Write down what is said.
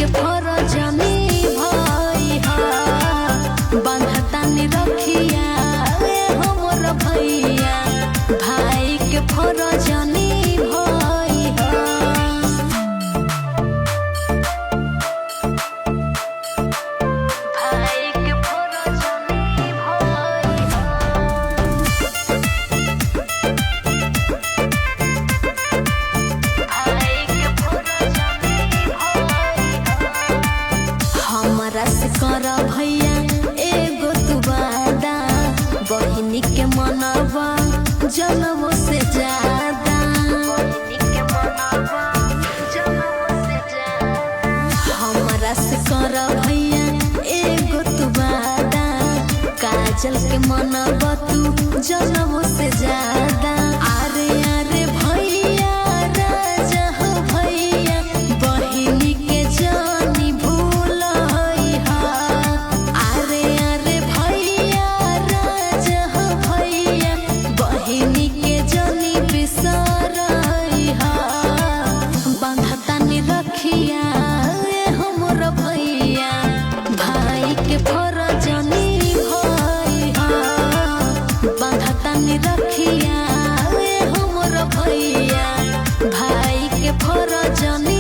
के फरजनी भाई बंधतानी रखिया हमर भैया भाई के फरजनी भाई भाई के फरजनी भाई हमरा से कर भैया एगो तू वादा बहिनी के मनवा जनमो से ज्यादा हमरा से कर भैया एगो तू वादा काजल के मनवा तू जनमो से ज्यादा अरे अरे भैया राजा हो भैया बहिनी के जानी भूल अरे अरे भैया राजा हो भैया बहिनी के जानी बिसर बंधतानी रखिया हमर भैया भाई के फरजनी भाई बंधतानी रखिया हमर भैया भाई के फरजनी